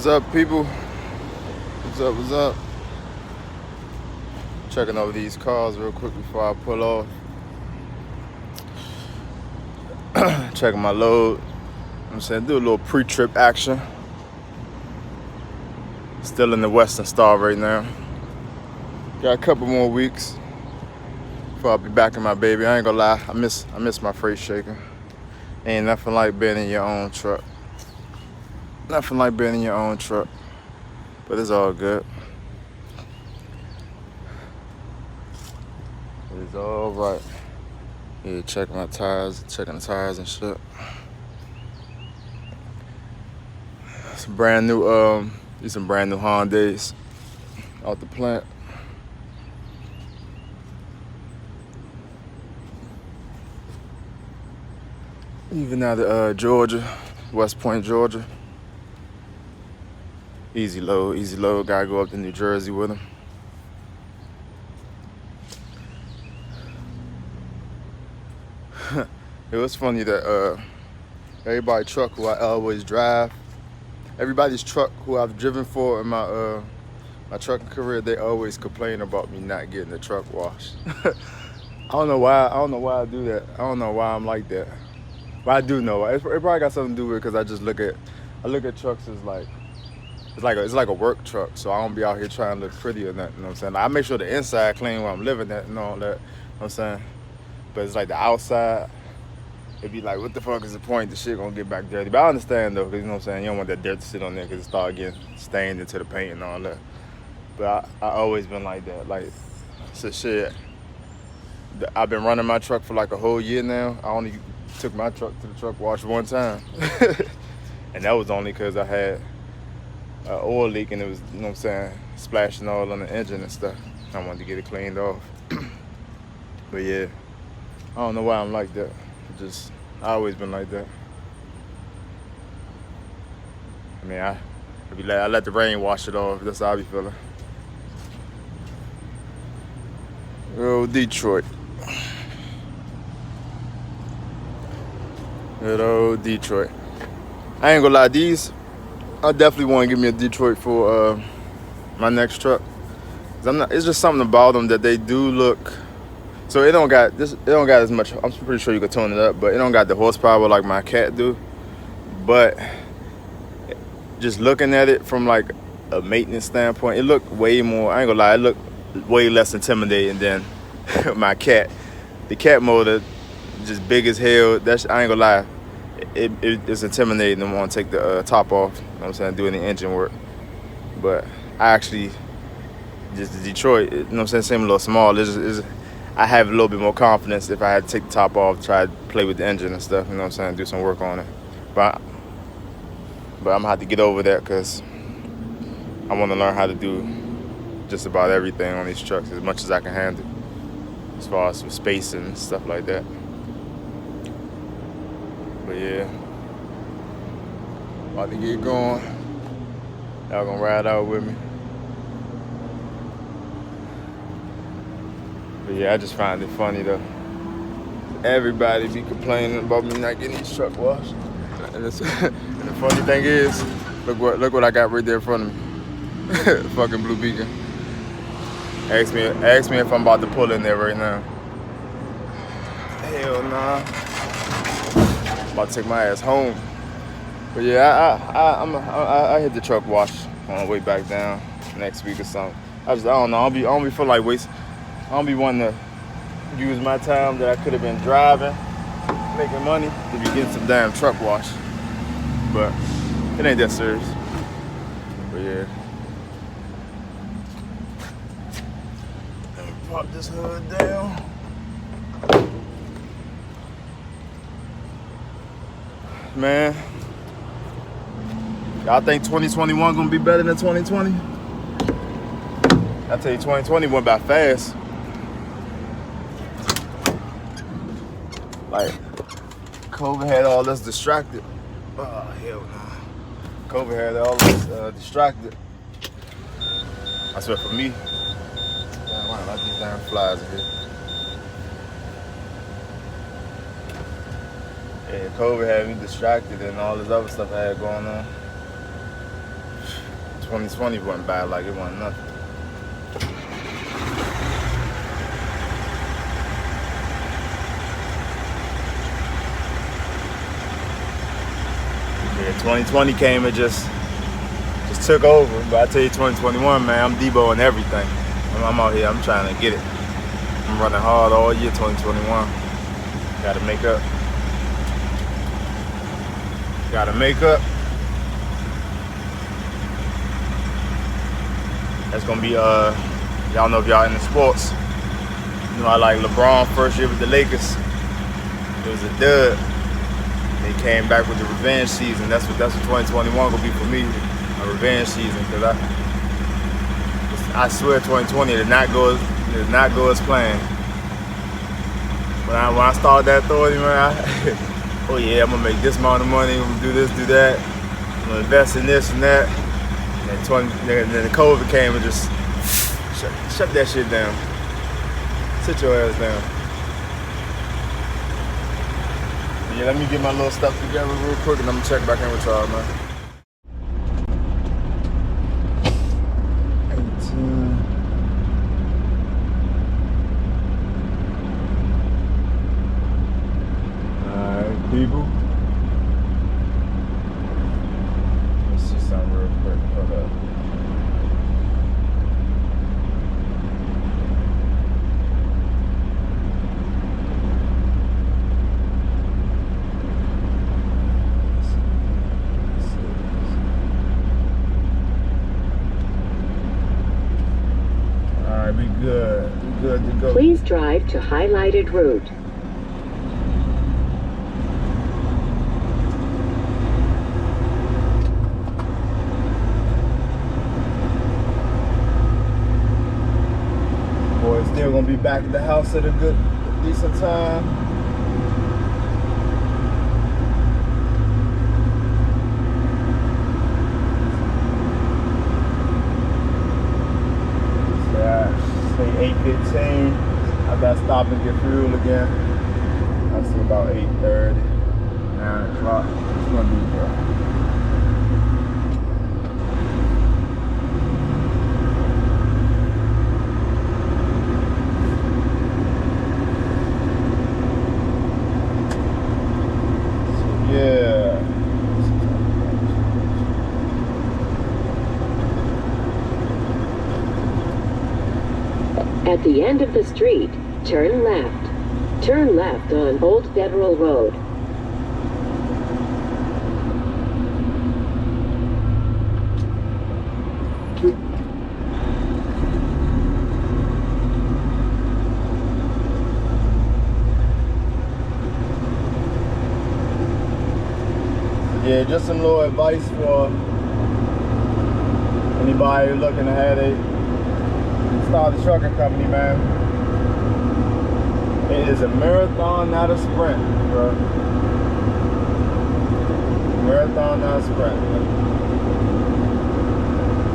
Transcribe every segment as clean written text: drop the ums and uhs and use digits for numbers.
What's up, people? What's up? What's up? Checking over these cars real quick before I pull off. Checking my load. I'm saying, do a little pre-trip action. Still in the Western Star right now. Got a couple more weeks before I'll be back in my baby. I ain't gonna lie, I miss my freight shaker. Ain't nothing like being in your own truck. Nothing like being in your own truck. But it's all good. It's all right. Yeah, checking my tires, checking the tires and shit. Some brand new, these some brand new Hondas out the plant. Even out of Georgia, West Point, Georgia. Easy load, easy load. Gotta go up to New Jersey with them. It was funny that everybody's truck who I always drive, everybody's truck who I've driven for in my trucking career, they always complain about me not getting the truck washed. I don't know why I do that. I don't know why I'm like that. But I do know. It probably got something to do with it because I look at trucks as like it's like a work truck, so I don't be out here trying to look pretty or nothing. You know what I'm saying? Like, I make sure the inside clean where I'm living at and all that. You know what I'm saying? But it's like the outside, it'd be like, what the fuck is the point? The shit gonna get back dirty. But I understand though, because you know what I'm saying? You don't want that dirt to sit on there because it start getting stained into the paint and all that. But I always been like that. Like, so shit. I've been running my truck for like a whole year now. I only took my truck to the truck wash one time. And that was only because I had an oil leak and it was, you know what I'm saying, splashing all on the engine and stuff. I wanted to get it cleaned off. But yeah, I don't know why I'm like that. I always been like that. I mean, I let the rain wash it off. That's how I be feeling. Oh, Detroit. Good old Detroit. I ain't gonna lie, I definitely want to give me a Detroit for my next truck. It's just something about them that they do look. So it don't got as much. I'm pretty sure you could tone it up, but it don't got the horsepower like my Cat do. But just looking at it from like a maintenance standpoint, it looked way more. I ain't gonna lie, it looked way less intimidating than my Cat. The Cat motor, just big as hell. I ain't gonna lie, it's intimidating to want to take the top off. You know what I'm saying? Doing the engine work. But I actually just the Detroit. You know what I'm saying? Seem a little small. I have a little bit more confidence if I had to take the top off, try to play with the engine and stuff. You know what I'm saying? Do some work on it. But I'm gonna have to get over that because I want to learn how to do just about everything on these trucks as much as I can handle, as far as some space and stuff like that. But yeah, about to get going. Y'all gonna ride out with me. But yeah, I just find it funny though. Everybody be complaining about me not getting these truck washed. And the funny thing is, look what I got right there in front of me. Fucking blue beacon. Ask me if I'm about to pull in there right now. Hell nah. I'm about to take my ass home. But yeah, I hit the truck wash on the way back down next week or something. I don't know. I don't be feel like waste. I don't be wanting to use my time that I could have been driving, making money, to be getting some damn truck wash. But it ain't that serious. But yeah. Let me pop this hood down. Man, y'all think 2021 gonna be better than 2020? I tell you, 2020 went by fast. Like, COVID had all us distracted. Oh, hell no. COVID had all us distracted. I swear for me. Damn, why not these damn flies in here? Yeah, COVID had me distracted and all this other stuff I had going on. 2020 wasn't bad, like it wasn't nothing. Yeah, 2020 came and just took over. But I tell you, 2021, man, I'm Debo and everything. I'm out here, I'm trying to get it. I'm running hard all year 2021. Gotta make up. Gotta make up. That's gonna be, y'all know if y'all into sports. You know, I like LeBron first year with the Lakers. It was a dud. They came back with the revenge season. That's what 2021 gonna be for me, a revenge season. Cause I swear 2020 did not go as planned. When I started that authority, man, oh yeah, I'm gonna make this amount of money. I'm gonna do this, do that. I'm gonna invest in this and that. And then the COVID came and just shut that shit down. Sit your ass down. Yeah, let me get my little stuff together real quick and I'm gonna check back in with y'all, man. 18. Alright, people. Let's see something real quick. Hold up. We good to go. Please drive to highlighted route. Boy, still gonna be back at the house at a decent time. Say 8:15. I gotta stop and get fuel again. I see about 8:30, 9 o'clock. It's gonna be good. So yeah. At the end of the street, turn left. Turn left on Old Federal Road. Yeah, just some little advice for anybody looking to have start a trucking company, man. It is a marathon, not a sprint, bro. Marathon, not a sprint.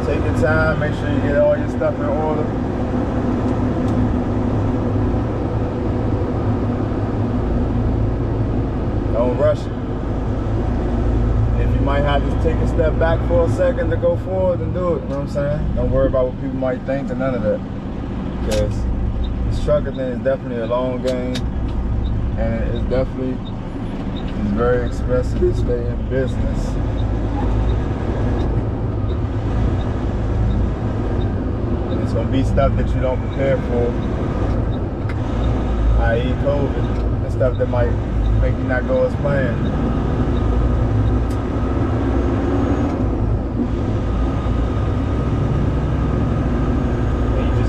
Take your time, make sure you get all your stuff in order. Don't rush it. If you might have to take a step back for a second to go forward and do it, you know what I'm saying? Don't worry about what people might think or none of that. Because this trucking thing is definitely a long game, and it's very expensive to stay in business. And it's gonna be stuff that you don't prepare for, i.e. COVID, and stuff that might make you not go as planned.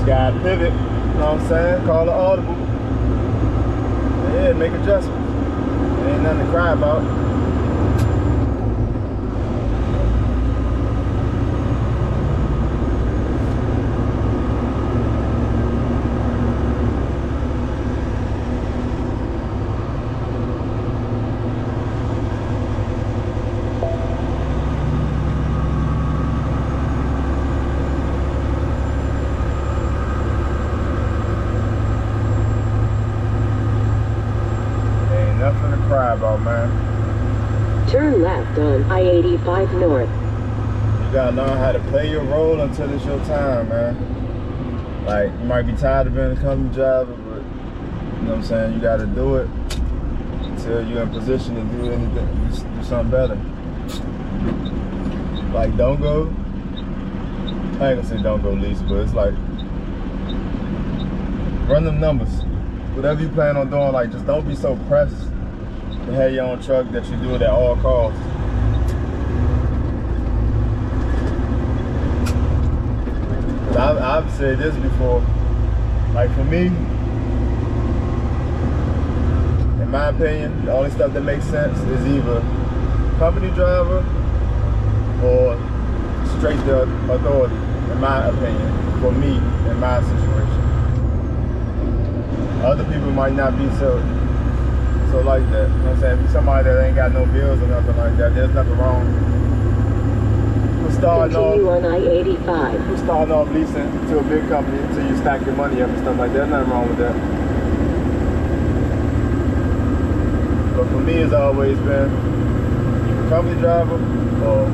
Gotta pivot, you know what I'm saying? Call it audible. Yeah, make adjustments. There ain't nothing to cry about. Nothing to cry about, man. Turn left on I-85 North. You gotta learn how to play your role until it's your time, man. Like, you might be tired of being a company driver, but you know what I'm saying? You gotta do it until you're in position to do anything, do something better. Like, don't go, I ain't gonna say don't go lease, but it's like, run them numbers. Whatever you plan on doing, like, just don't be so pressed to have your own truck that you do it at all costs. I've said this before, like for me, in my opinion, the only stuff that makes sense is either company driver or straight to authority, in my opinion, for me, in my situation. Other people might not be so like that. You know what I'm saying? If you're somebody that ain't got no bills or nothing like that, there's nothing wrong. Continue on I-85. We're starting off leasing to a big company until you stack your money up and stuff like that. There's nothing wrong with that. But for me, it's always been either company driver or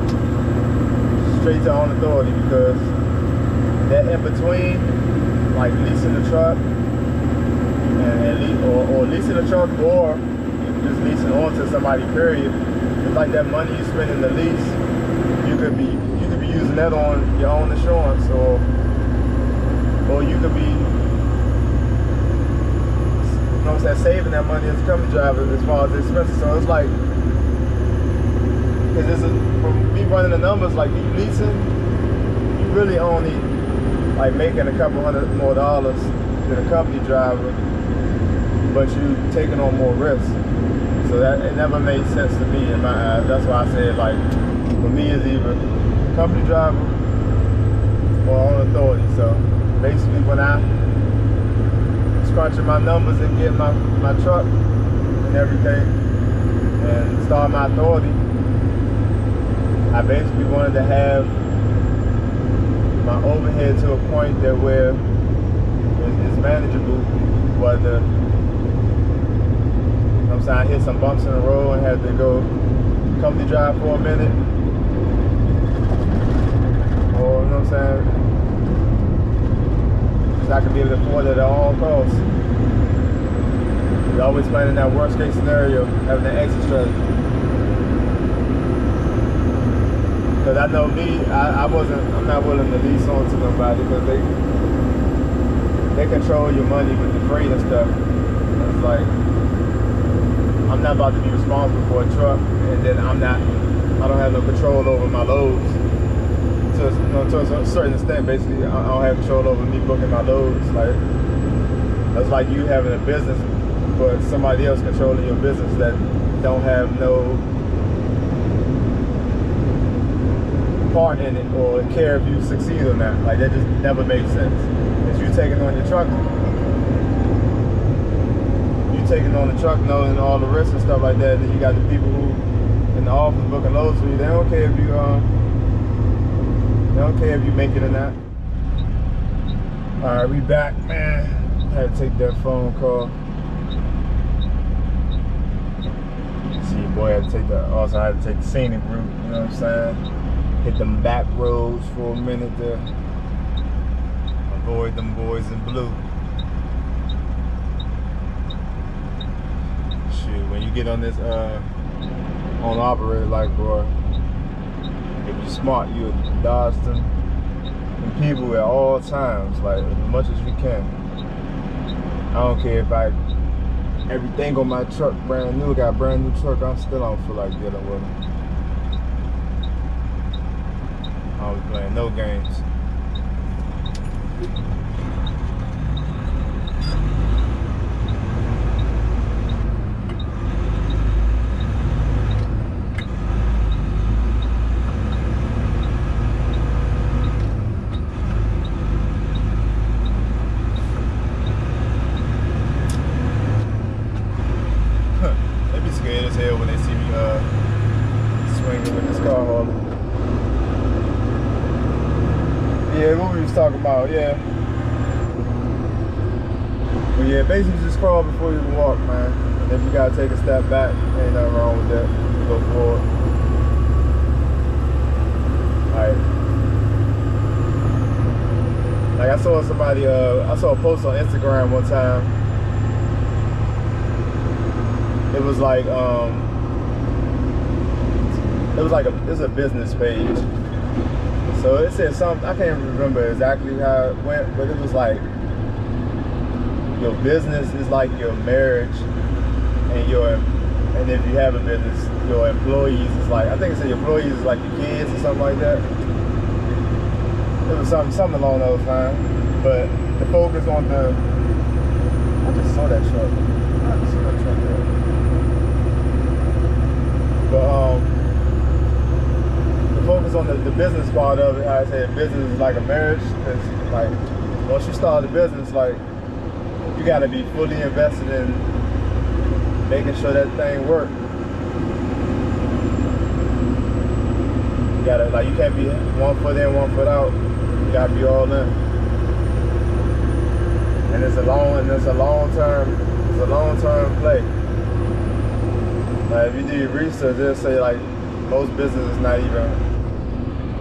straight to own authority, because that in between, like leasing the truck or leasing a truck or just leasing onto somebody, period. It's like that money you spend in the lease, you could be using that on your own insurance, or you could be, you know what I'm saying, saving that money as a company driver as far as the expenses. So it's like, because from me running the numbers, like you leasing, you really only like making a couple $100 more than a company driver, but you taking on more risk. So that it never made sense to me in my eyes. That's why I said, like, for me it's either company driver or on authority. So basically when I scrunching my numbers and getting my truck and everything and start my authority, I basically wanted to have my overhead to a point that where it's manageable, whether, you know what I'm saying, I hit some bumps in the road and had to go company drive for a minute, or, you know what I'm saying, so I could be able to afford it at all costs. You're always planning that worst case scenario, having an exit strategy. Because I know me, I'm not willing to lease on to nobody, because they control your money with the freight and stuff. It's like, I'm not about to be responsible for a truck, and then I don't have no control over my loads. To a certain extent, basically, I don't have control over me booking my loads. Like, that's like you having a business, but somebody else controlling your business that don't have no part in it or care if you succeed or not. Like, that just never makes sense. It's you taking on your truck, knowing all the risks and stuff like that. Then you got the people who in the office booking loads for you. They don't care if you make it or not. All right, we back, man. Had to take that phone call. See, your boy had to take also had to take the scenic route, you know what I'm saying? Hit them back roads for a minute to avoid them boys in blue. Shoot, when you get on this on operator, like, boy, if you're smart, you'll dodge them people at all times, like as much as you can. I don't care if everything on my truck brand new, got a brand new truck, I still don't feel like dealing with them. I don't be playing no games. When they see me swinging with this car hauler. Yeah, what we was talking about, yeah. But yeah, basically just crawl before you can walk, man. And if you gotta take a step back, ain't nothing wrong with that. Go forward. Alright. saw somebody. I saw a post on Instagram one time. It was like it's a business page. So it said something. I can't remember exactly how it went, but it was like your business is like your marriage, and if you have a business, your employees is like, I think it said your employees is like your kids or something like that. It was something along those lines. But the focus on the, I just saw that truck. I just saw that truck there. But the focus on the business part of it, I said business is like a marriage. It's like once you start a business, like you got to be fully invested in making sure that thing works. You gotta, like, you can't be 1 foot in, 1 foot out. You gotta be all in. And it's a long term play. Like if you do your research, they'll say like most business is not even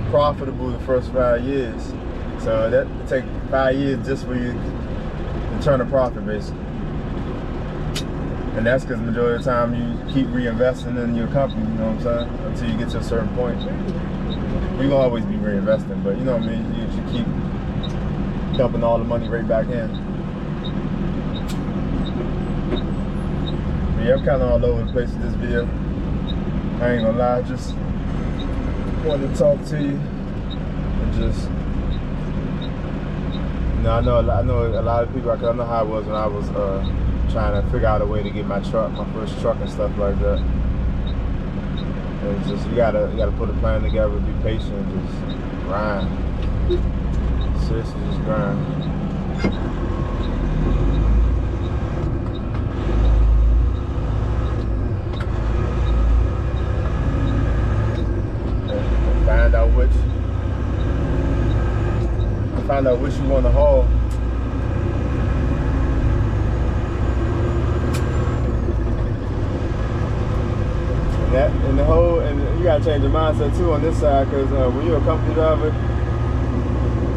profitable the first 5 years. So that it take 5 years just for you to turn a profit, basically. And that's because the majority of the time you keep reinvesting in your company, you know what I'm saying? Until you get to a certain point. You're gonna always be reinvesting, but you know what I mean? You should keep dumping all the money right back in. But yeah, I'm kind of all over the place with this video. I ain't gonna lie, just wanted to talk to you and just, you know, I know a lot of people, I know how it was when I was trying to figure out a way to get my first truck and stuff like that. It's just you gotta put a plan together, be patient, just grind. Seriously, just grind. And find out which you want to haul. And you gotta change your mindset too on this side, because when you're a company driver,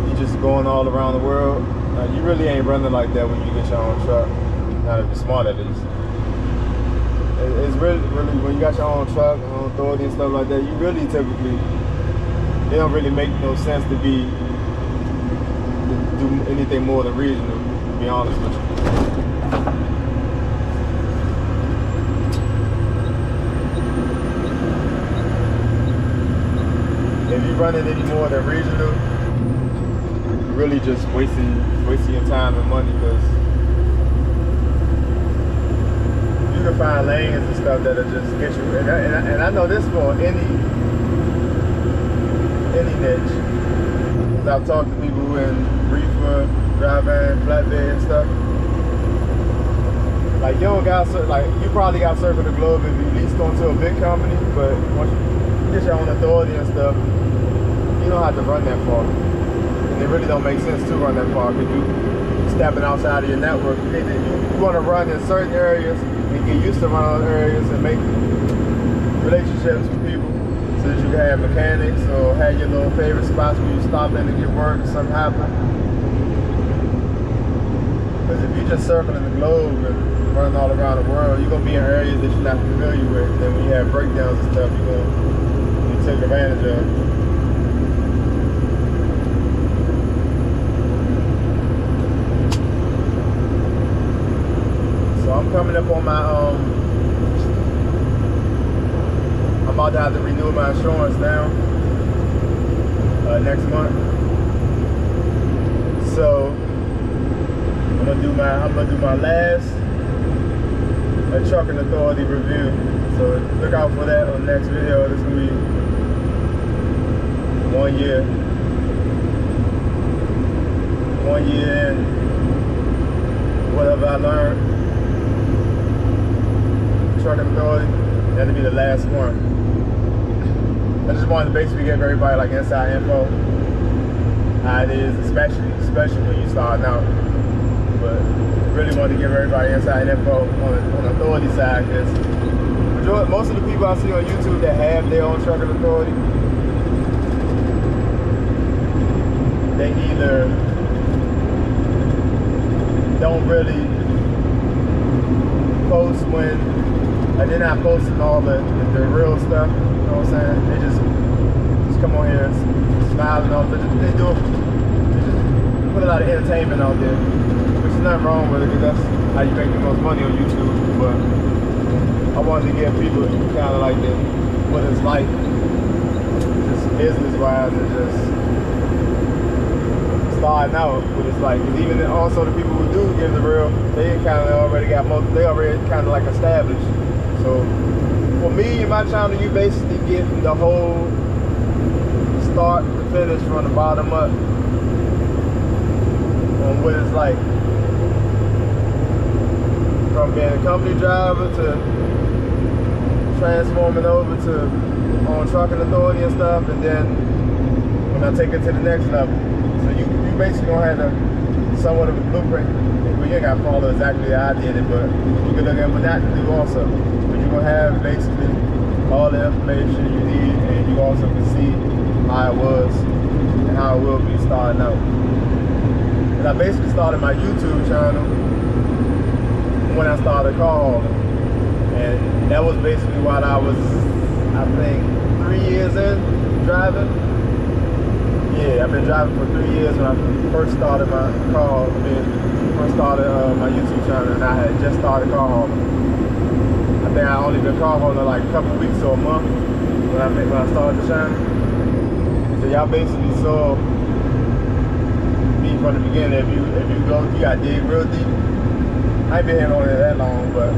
you just going all around the world. You really ain't running like that when you get your own truck. Not if you're smart, at least. It's really when you got your own truck, your own authority and stuff like that, you really typically, it don't really make no sense to do anything more than regional, to be honest with you. If you're running any more than regional, you're really just wasting your time and money, because you can find lanes and stuff that'll just get you. And I know this for any niche. Cause I've talked to people who in reefer, dry van, flatbed and stuff. Like you don't got like you probably got circle the globe if you at least going to a big company, but once you get your own authority and stuff, you don't have to run that far. And it really don't make sense to run that far, because you stepping outside of your network. You want to run in certain areas and get used to running those areas and make relationships with people, so that you can have mechanics or have your little favorite spots where you stop in to get work and something happen. Because if you're just circling the globe and running all around the world, you're going to be in areas that you're not familiar with. And then when you have breakdowns and stuff, you're going to take advantage of. So I'm coming up on my, I'm about to have to renew my insurance now, next month. So I'm gonna do my last trucking authority review. So look out for that on the next video. This is gonna be 1 year. 1 year in, whatever I learned, trucking authority, that'll be the last one. I just wanted to basically give everybody like inside info, how it is, especially when you starting out. But really wanted to give everybody inside info on the authority side, because most of the people I see on YouTube that have their own trucking authority, they either don't really post when, like they're not posting all the real stuff, you know what I'm saying? They just come on here and smile and all, but they just put a lot of entertainment out there, which is nothing wrong with it, because that's how you make the most money on YouTube. But I wanted to give people kind of like what it's like, just business-wise, and just starting out, what it's like. Because even also the people who do give the real, they kind of already got they already kind of like established. So for me and my channel, you basically get the whole start to finish from the bottom up on what it's like. From being a company driver to transforming over to on trucking authority and stuff, and then when I take it to the next level. So you basically gonna have somewhat of a blueprint. Well, you ain't gotta follow exactly how I did it, but you can look at what not to do also. But you're gonna have basically all the information you need, and you also can see how it was and how it will be starting out. And I basically started my YouTube channel when I started car hauling, and that was basically while I was, I think, 3 years in driving. Yeah, I've been driving for 3 years when I first started my my YouTube channel, and I had just started car hauling. I think I only been car hauling like a couple weeks or a month when I started the channel. So y'all basically saw me from the beginning. If you go, you gotta dig real deep. I ain't been here on it that long, but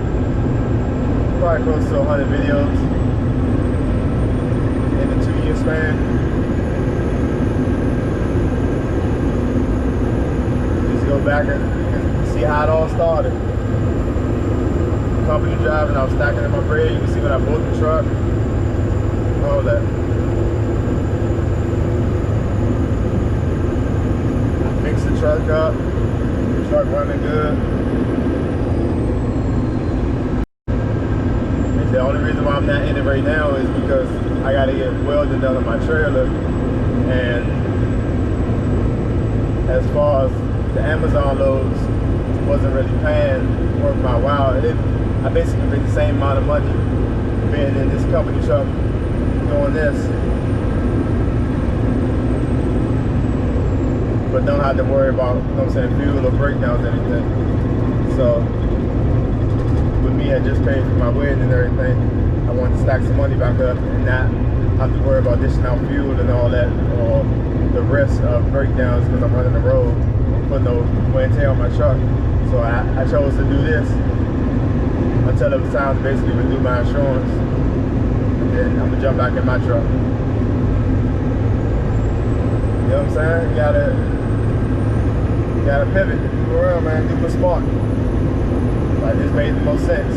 probably close to 100 videos in the 2-year span. Just go back and see how it all started. Company driving, I was stacking in my bread. You can see when I bought the truck, all that. I fixed the truck up, the truck running good. The only reason why I'm not in it right now is because I gotta get welding done on my trailer, and as far as the Amazon loads wasn't really paying worth my while. I basically made the same amount of money being in this company truck doing this, but don't have to worry about, you know what I'm saying, fuel or breakdowns or anything. So with me, I just paid for my wedding and everything. I wanted to stack some money back up and not have to worry about dishing out fuel and all that, or the risk of breakdowns because I'm running the road. I'm putting no wear and tear on my truck. So I chose to do this until it was time to basically renew my insurance. And then I'm gonna jump back in my truck. You know what I'm saying? You gotta pivot. Move around, man. Do what's smart. Like, this made the most sense.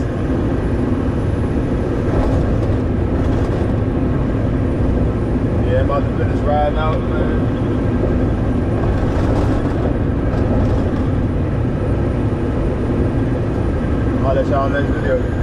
Yeah, I'm about to finish riding out, man. I'll let y'all next video.